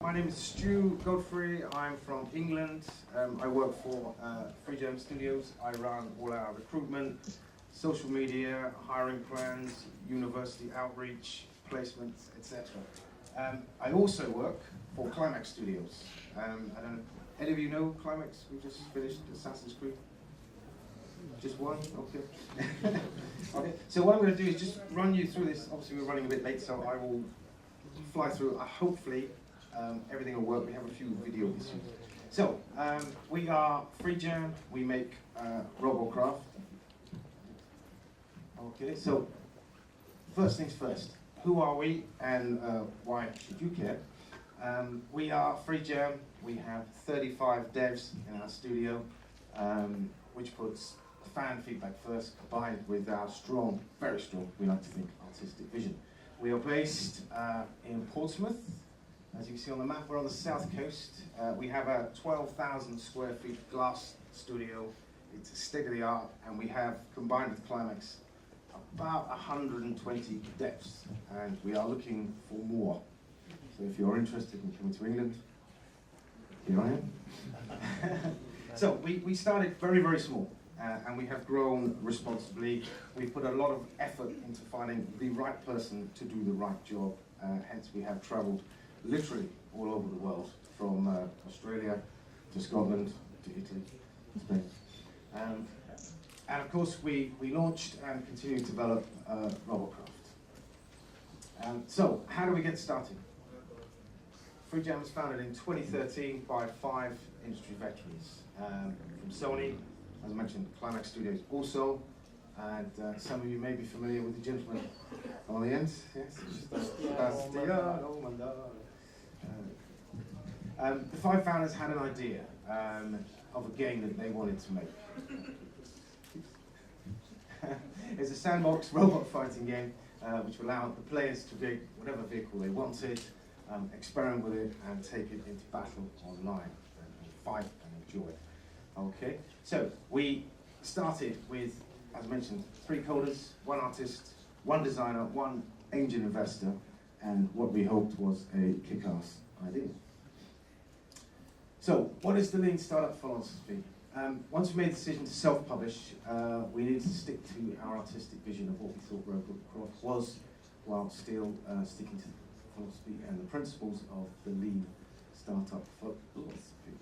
My name is Stu Godfrey. I'm from England. I work for Free Germ Studios. I run all our recruitment, social media, hiring plans, university outreach, placements, etc. I also work for Climax Studios. I don't know, any of you know Climax? We just finished Assassin's Creed. Just one? Okay. Okay. So what I'm going to do is just run you through this. Obviously, we're running a bit late, so I will fly through. Hopefully, everything will work. We have a few video issues. So, we are Free Germ. We make Robocraft. Okay, so first things first. Who are we and why should you care? We are Free Germ. We have 35 devs in our studio, which puts fan feedback first, combined with our strong, very strong, we like to think, artistic vision. We are based in Portsmouth. As you can see on the map, we're on the south coast. We have a 12,000 square feet glass studio. It's a state-of-the-art, and we have, combined with Climax, about 120 devs, and we are looking for more. So if you're interested in coming to England, here I am. So we started very, very small, and we have grown responsibly. We've put a lot of effort into finding the right person to do the right job. Hence, we have travelled literally all over the world, from Australia to Scotland to Italy, Spain. And of course, we launched and continue to develop Robocraft. So, how do we get started? Free Germ was founded in 2013 by 5 industry veterans. From Sony, as I mentioned, Climax Studios also, and some of you may be familiar with the gentleman on the end. Yes, the 5 founders had an idea of a game that they wanted to make. It's a sandbox robot fighting game which will allow the players to rig whatever vehicle they wanted, experiment with it, and take it into battle online and fight and enjoy. Okay, so we started with, as mentioned, 3 coders, 1 artist, 1 designer, 1 angel investor, and what we hoped was a kick-ass idea. So, what is the lean startup philosophy? Once we made the decision to self-publish, we needed to stick to our artistic vision of what we thought Robocraft was, while still sticking to the philosophy and the principles of the lean startup philosophy.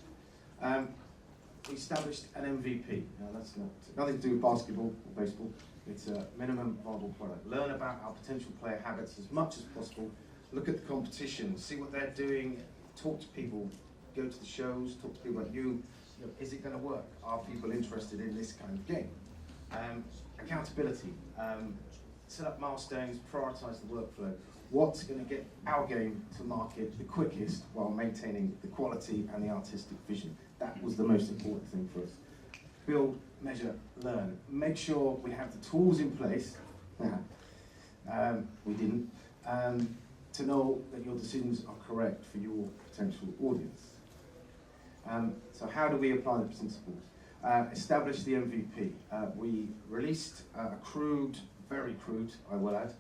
We established an MVP. Now that's nothing to do with basketball or baseball. It's a minimum viable product. Learn about our potential player habits as much as possible. Look at the competition, see what they're doing, talk to people, go to the shows, talk to people like you. Is it going to work? Are people interested in this kind of game? Accountability. Set up milestones, prioritize the workflow. What's going to get our game to market the quickest while maintaining the quality and the artistic vision? That was the most important thing for us. Build, measure, learn. Make sure we have the tools in place. We didn't. To know that your decisions are correct for your potential audience. So how do we apply the principles? Establish the MVP. We released a crude, very crude, I will add,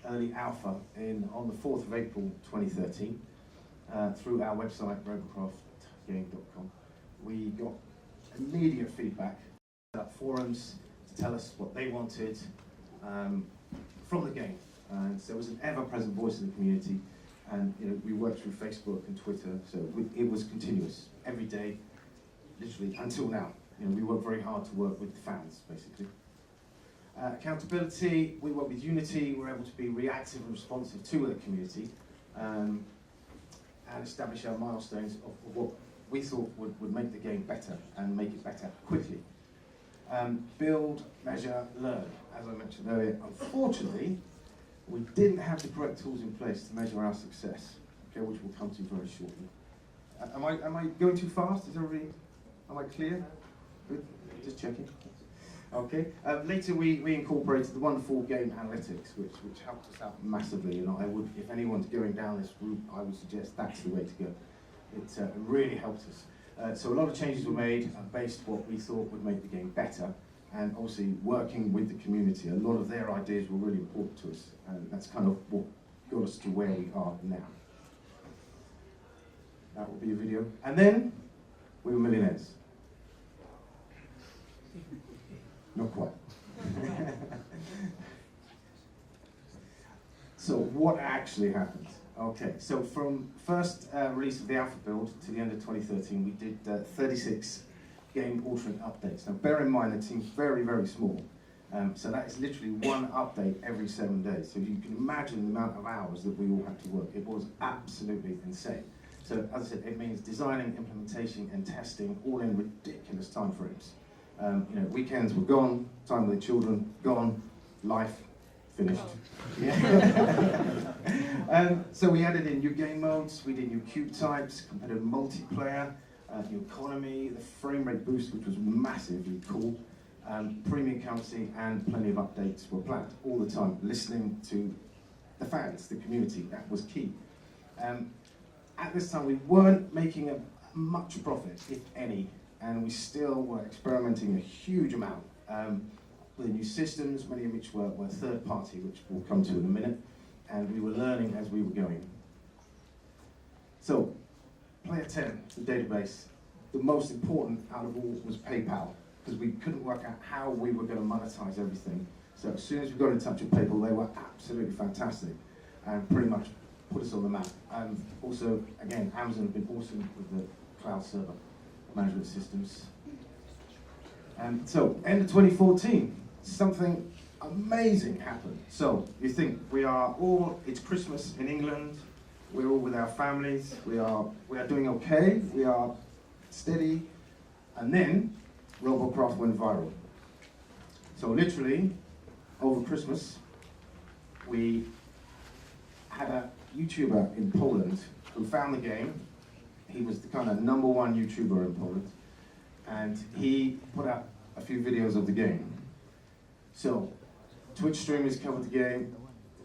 early alpha on the 4th of April 2013 through our website, robocraftgame.com. We got immediate feedback, forums to tell us what they wanted from the game. And so there was an ever-present voice in the community, and we worked through Facebook and Twitter, so it was continuous, every day, literally, until now. We work very hard to work with the fans, basically. Accountability, we work with Unity, we're able to be reactive and responsive to the community, and establish our milestones of what we thought would make the game better, and make it better quickly. Build, measure, learn. As I mentioned earlier, unfortunately, we didn't have the correct tools in place to measure our success, okay, which we'll come to very shortly. Am I going too fast? Am I clear? Good. Just checking. Okay. Later we incorporated the wonderful game analytics, which helped us out massively. And if anyone's going down this route, I would suggest that's the way to go. It really helped us. So a lot of changes were made based on what we thought would make the game better, and obviously working with the community. A lot of their ideas were really important to us, and that's kind of what got us to where we are now. That will be a video. And then we were millionaires. Not quite. So what actually happened? Okay, so from first release of the alpha build to the end of 2013, we did 36 game altering updates. Now bear in mind the team's very, very small. So that is literally one update every 7 days. So you can imagine the amount of hours that we all had to work. It was absolutely insane. So as I said, it means designing, implementation, and testing all in ridiculous time frames. Weekends were gone, time with the children, gone, life, finished. Yeah. So we added in new game modes, we did new cube types, competitive multiplayer, new economy, the frame rate boost, which was massively cool, premium currency, and plenty of updates were planned all the time, listening to the fans, the community. That was key. At this time, we weren't making much profit, if any, and we still were experimenting a huge amount with new systems, many of which were third party, which we'll come to in a minute, and we were learning as we were going. So, Player 10, the database, the most important out of all was PayPal, because we couldn't work out how we were going to monetize everything. So as soon as we got in touch with PayPal, they were absolutely fantastic and pretty much put us on the map. And also, again, Amazon have been awesome with the cloud server management systems. And so, end of 2014, something amazing happened. So, you think it's Christmas in England, we're all with our families, we are doing okay, we are steady, and then Robocraft went viral. So literally, over Christmas, we had a YouTuber in Poland who found the game. He was the kind of #1 YouTuber in Poland, and he put out a few videos of the game. So Twitch streamers covered the game,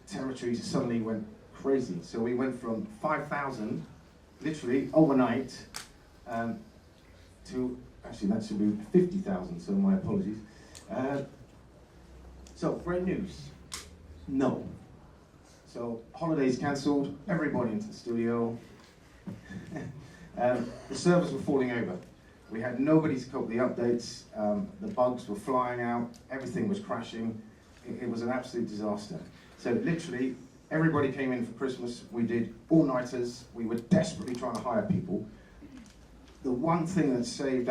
territories suddenly went crazy. So we went from 5,000, literally overnight, to, actually that should be 50,000, so my apologies. So great news, no. So holidays cancelled, everybody into the studio. The servers were falling over. We had nobody to cope with the updates, the bugs were flying out, everything was crashing. It was an absolute disaster. So literally, everybody came in for Christmas, we did all-nighters, we were desperately trying to hire people. The one thing that saved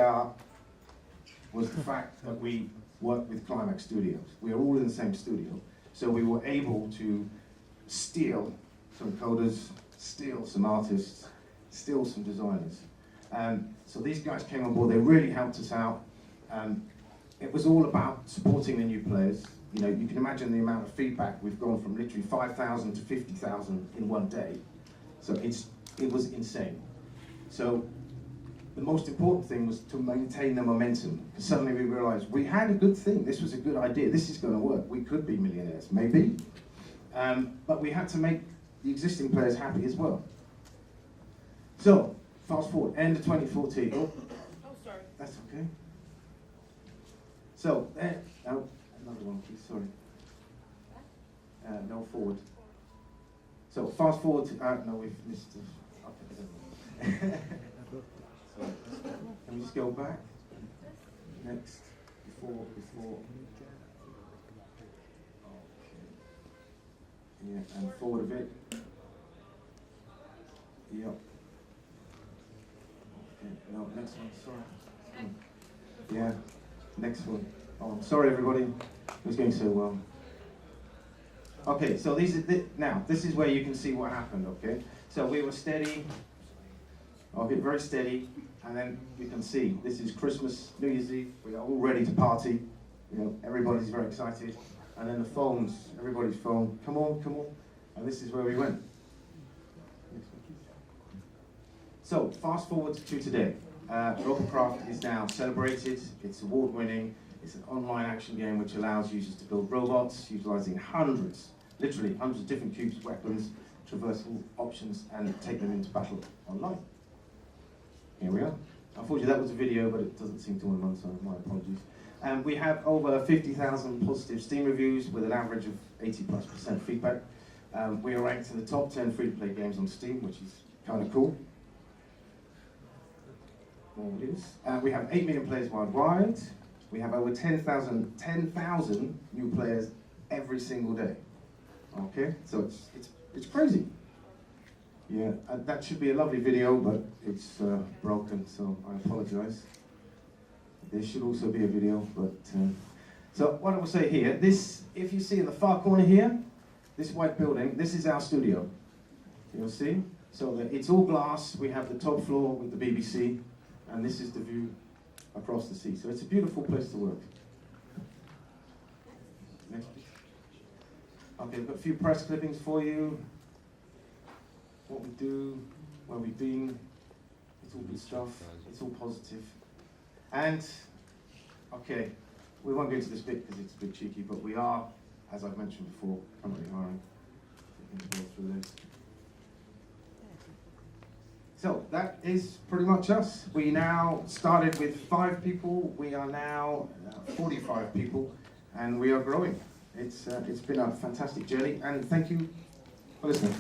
was the fact that we worked with Climax Studios. We are all in the same studio, so we were able to steal some coders, steal some artists, steal some designers. So these guys came on board, they really helped us out. It was all about supporting the new players. You know, you can imagine the amount of feedback. We've gone from literally 5,000 to 50,000 in one day. So it was insane. So the most important thing was to maintain the momentum. Because suddenly we realized we had a good thing. This was a good idea. This is going to work. We could be millionaires, maybe. But we had to make the existing players happy as well. So, fast forward, end of 2014. Oh, sorry. That's okay. So, no, another one, please, sorry. No, forward. So, fast forward to, no, we've missed it. Okay. So, can we just go back? Next, before. Yeah, and forward a bit. Yep. Okay, no, next one, sorry. Yeah, next one. Oh, sorry everybody, it was going so well. Okay, so this is where you can see what happened, okay? So we were steady, okay, very steady, and then you can see, this is Christmas, New Year's Eve, we are all ready to party, you know, everybody's very excited. And then the phones, everybody's phone, come on, and this is where we went. So, fast forward to today. Robocraft is now celebrated, it's award-winning, it's an online action game which allows users to build robots, utilizing literally hundreds of different cubes, weapons, traversal options, and take them into battle online. Here we are. Unfortunately that was a video, but it doesn't seem to want to run, so my apologies. We have over 50,000 positive Steam reviews with an average of 80+% feedback. We are ranked in the top 10 free-to-play games on Steam, which is kind of cool. is. We have 8 million players worldwide. We have over 10,000 new players every single day. Okay, so it's crazy. Yeah, that should be a lovely video, but it's broken, so I apologize. There should also be a video, but so what I will say here, this, if you see in the far corner here, this white building, this is our studio. You'll see. So it's all glass. We have the top floor with the BBC, and this is the view across the sea. So it's a beautiful place to work. Next, please. Okay, I've got a few press clippings for you. What we do, where we've been. It's all good stuff. It's all positive. And okay, we won't go into this bit because it's a bit cheeky, but we are, as I've mentioned before, currently hiring. We can go through this. So that is pretty much us. We now started with 5 people. We are now 45 people, and we are growing. It's been a fantastic journey, and thank you for listening.